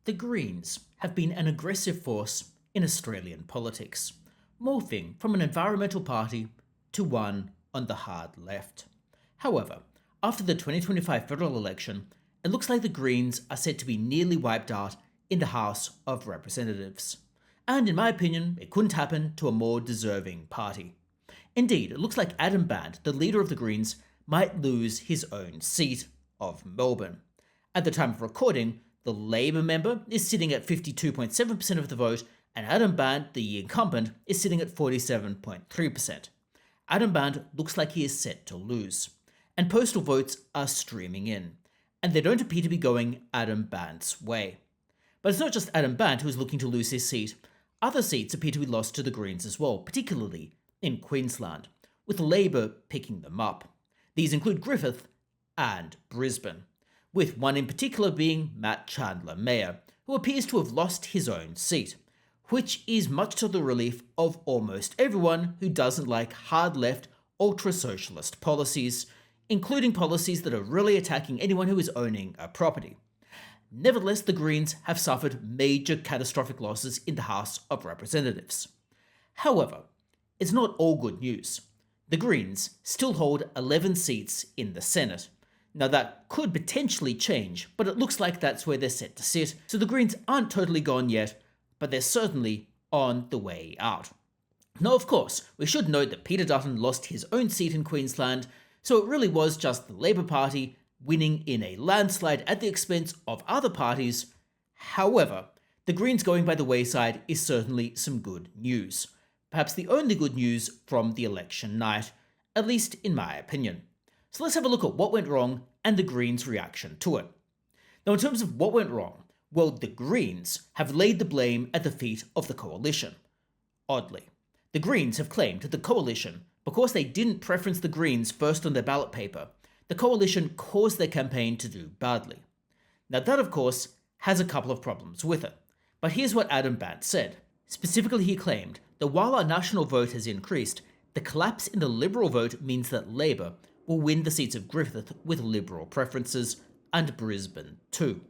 The Greens have been an aggressive force in Australian politics, morphing from an environmental party to one on the hard left. However, after the 2025 federal election, it looks like the Greens are set to be nearly wiped out in the House of Representatives. And in my opinion, it couldn't happen to a more deserving party. Indeed, it looks like Adam Bandt, the leader of the Greens, might lose his own seat of Melbourne. At the time of recording, the Labor member is sitting at 52.7% of the vote, and Adam Bandt, the incumbent, is sitting at 47.3%. Adam Bandt looks like he is set to lose, and postal votes are streaming in, and they don't appear to be going Adam Bandt's way. But it's not just Adam Bandt who is looking to lose his seat. Other seats appear to be lost to the Greens as well, particularly in Queensland, with Labor picking them up. These include Griffith and Brisbane, with one in particular being Matt Chandler Mayor, who appears to have lost his own seat, which is much to the relief of almost everyone who doesn't like hard-left, ultra-socialist policies, including policies that are really attacking anyone who is owning a property. Nevertheless, the Greens have suffered major catastrophic losses in the House of Representatives. However, it's not all good news. The Greens still hold 11 seats in the Senate. Now that could potentially change, but it looks like that's where they're set to sit, so the Greens aren't totally gone yet, but they're certainly on the way out. Now, of course, we should note that Peter Dutton lost his own seat in Queensland, so it really was just the Labor Party winning in a landslide at the expense of other parties. However, the Greens going by the wayside is certainly some good news. Perhaps the only good news from the election night, at least in my opinion. So let's have a look at what went wrong and the Greens' reaction to it. Now, in terms of what went wrong, well, the Greens have laid the blame at the feet of the coalition. Oddly, the Greens have claimed that the coalition, because they didn't preference the Greens first on their ballot paper, the coalition caused their campaign to do badly. Now that, of course, has a couple of problems with it. But here's what Adam Bandt said. Specifically, he claimed that while our national vote has increased, the collapse in the Liberal vote means that Labor will win the seats of Griffith with Liberal preferences, and Brisbane too.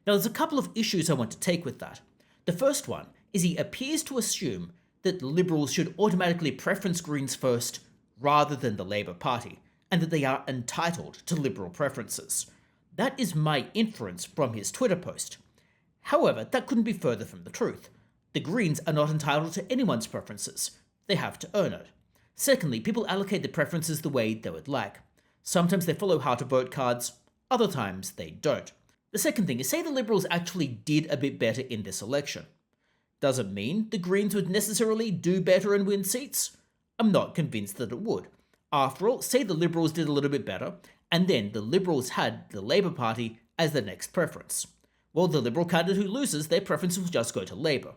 Now there's a couple of issues I want to take with that. The first one is he appears to assume that Liberals should automatically preference Greens first rather than the Labor Party, and that they are entitled to Liberal preferences. That is my inference from his Twitter post. However, that couldn't be further from the truth. The Greens are not entitled to anyone's preferences. They have to earn it. Secondly, people allocate the preferences the way they would like. Sometimes they follow how-to-vote cards, other times they don't. The second thing is, say the Liberals actually did a bit better in this election. Does it mean the Greens would necessarily do better and win seats? I'm not convinced that it would. After all, say the Liberals did a little bit better, and then the Liberals had the Labor Party as their next preference. Well, the Liberal candidate who loses, their preferences will just go to Labor.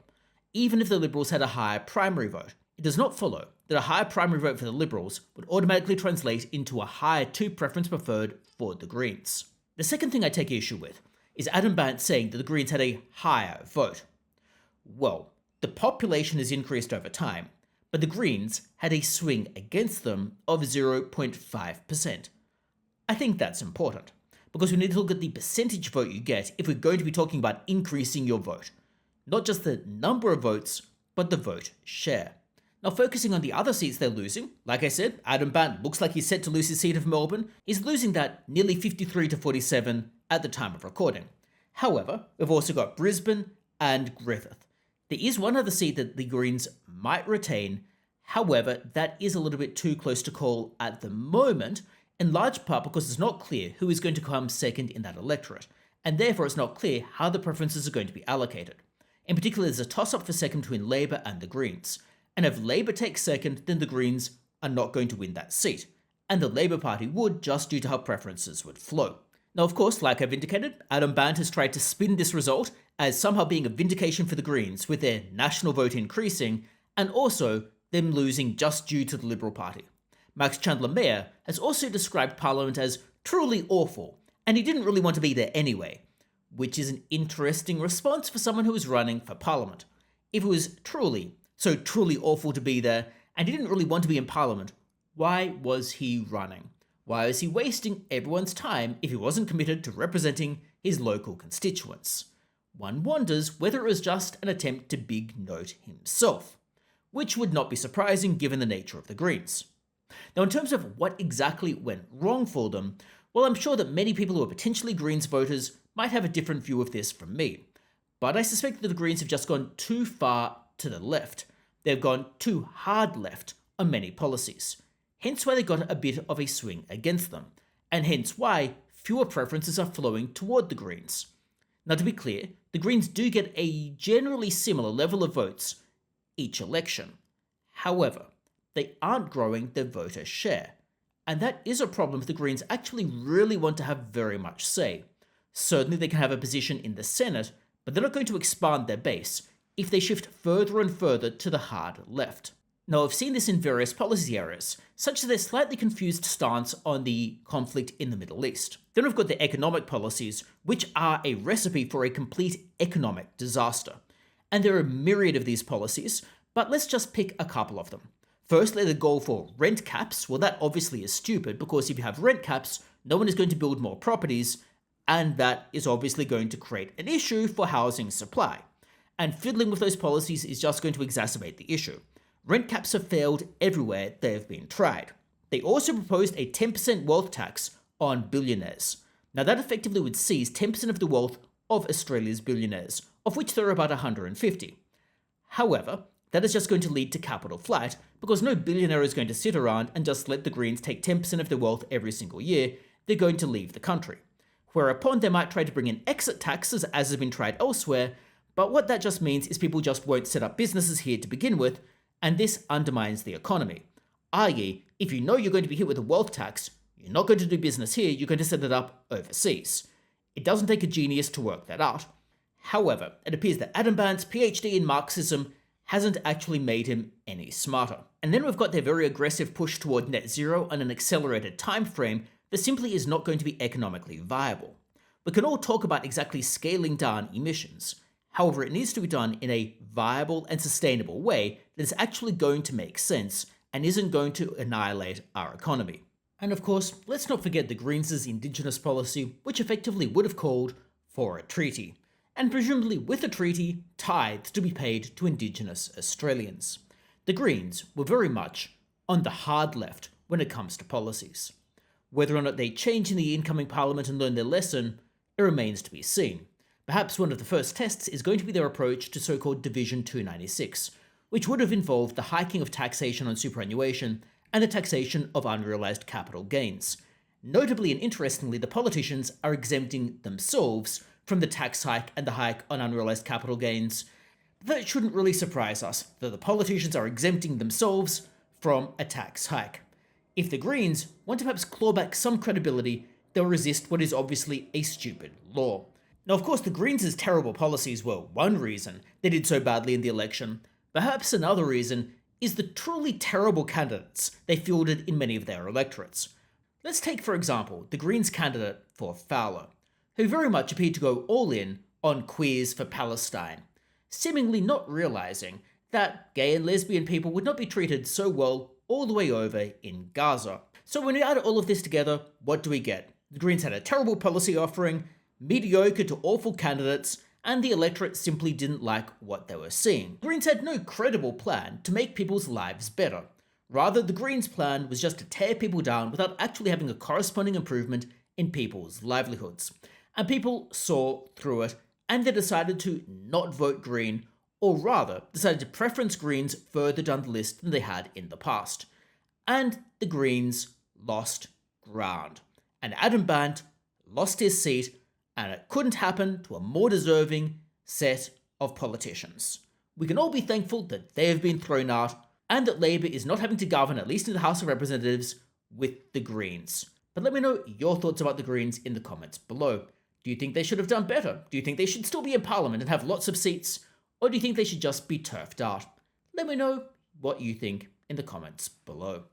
Even if the Liberals had a higher primary vote, it does not follow that a higher primary vote for the Liberals would automatically translate into a higher preference preferred for the Greens. The second thing I take issue with is Adam Bandt saying that the Greens had a higher vote. Well, the population has increased over time, but the Greens had a swing against them of 0.5%. I think that's important, because we need to look at the percentage vote you get if we're going to be talking about increasing your vote. Not just the number of votes, but the vote share. Now, focusing on the other seats they're losing, like I said, Adam Bandt looks like he's set to lose his seat of Melbourne. He's losing that nearly 53 to 47 at the time of recording. However, we've also got Brisbane and Griffith. There is one other seat that the Greens might retain. However, that is a little bit too close to call at the moment, in large part because it's not clear who is going to come second in that electorate, and therefore it's not clear how the preferences are going to be allocated. In particular, there's a toss-up for second between Labor and the Greens. And if Labor takes second, then the Greens are not going to win that seat, and the Labor Party would, just due to how preferences would flow. Now, of course, like I've indicated, Adam Bandt has tried to spin this result as somehow being a vindication for the Greens, with their national vote increasing, and also them losing just due to the Liberal Party. Max Chandler Mayor has also described Parliament as truly awful, and he didn't really want to be there anyway, which is an interesting response for someone who is running for Parliament. If it was truly awful to be there, and he didn't really want to be in Parliament, why was he running? Why was he wasting everyone's time if he wasn't committed to representing his local constituents? one wonders whether it was just an attempt to big note himself, which would not be surprising given the nature of the Greens. Now, in terms of what exactly went wrong for them, well, I'm sure that many people who are potentially Greens voters might have a different view of this from me, but I suspect that the Greens have just gone too far to the left. They've gone too hard left on many policies, hence why they got a bit of a swing against them, and hence why fewer preferences are flowing toward the Greens. Now, to be clear, the Greens do get a generally similar level of votes each election. However, they aren't growing their voter share, and that is a problem if the Greens actually really want to have very much say. Certainly they can have a position in the Senate, but they're not going to expand their base if they shift further and further to the hard left. Now, I've seen this in various policy areas, such as their slightly confused stance on the conflict in the Middle East. Then we've got the economic policies, which are a recipe for a complete economic disaster. And there are a myriad of these policies, but let's just pick a couple of them. Firstly, the goal for rent caps. Well, that obviously is stupid, because if you have rent caps, no one is going to build more properties, and that is obviously going to create an issue for housing supply. And fiddling with those policies is just going to exacerbate the issue. Rent caps have failed everywhere they have been tried. They also proposed a 10% wealth tax on billionaires. Now, that effectively would seize 10% of the wealth of Australia's billionaires, of which there are about 150. However, that is just going to lead to capital flight, because no billionaire is going to sit around and just let the Greens take 10% of their wealth every single year. They're going to leave the country. Whereupon they might try to bring in exit taxes, as has been tried elsewhere, but what that just means is people just won't set up businesses here to begin with, and this undermines the economy. I.e., if you know you're going to be hit with a wealth tax, you're not going to do business here, you're going to set it up overseas. It doesn't take a genius to work that out. However, it appears that Adam Bandt's PhD in Marxism hasn't actually made him any smarter. And then we've got their very aggressive push toward net zero on an accelerated time frame that simply is not going to be economically viable. We can all talk about exactly scaling down emissions. However, it needs to be done in a viable and sustainable way that is actually going to make sense and isn't going to annihilate our economy. And of course, let's not forget the Greens' Indigenous policy, which effectively would have called for a treaty, and presumably with a treaty, tithes to be paid to Indigenous Australians. The Greens were very much on the hard left when it comes to policies. Whether or not they change in the incoming parliament and learn their lesson, it remains to be seen. Perhaps one of the first tests is going to be their approach to so-called Division 296, which would have involved the hiking of taxation on superannuation and the taxation of unrealised capital gains. Notably and interestingly, the politicians are exempting themselves from the tax hike and the hike on unrealised capital gains. But that shouldn't really surprise us, that the politicians are exempting themselves from a tax hike. If the Greens want to perhaps claw back some credibility, they'll resist what is obviously a stupid law. Now, of course, the Greens' terrible policies were one reason they did so badly in the election. Perhaps another reason is the truly terrible candidates they fielded in many of their electorates. Let's take, for example, the Greens candidate for Fowler, who very much appeared to go all in on queers for Palestine, seemingly not realising that gay and lesbian people would not be treated so well all the way over in Gaza. So when we add all of this together, what do we get? The Greens had a terrible policy offering, mediocre to awful candidates, and the electorate simply didn't like what they were seeing. The Greens had no credible plan to make people's lives better. Rather, the Greens' plan was just to tear people down without actually having a corresponding improvement in people's livelihoods. And people saw through it, and they decided to not vote Green, or rather, decided to preference Greens further down the list than they had in the past. And the Greens lost ground. And Adam Bandt lost his seat, and it couldn't happen to a more deserving set of politicians. We can all be thankful that they have been thrown out, and that Labour is not having to govern, at least in the House of Representatives, with the Greens. But let me know your thoughts about the Greens in the comments below. Do you think they should have done better? Do you think they should still be in Parliament and have lots of seats? Or do you think they should just be turfed out? Let me know what you think in the comments below.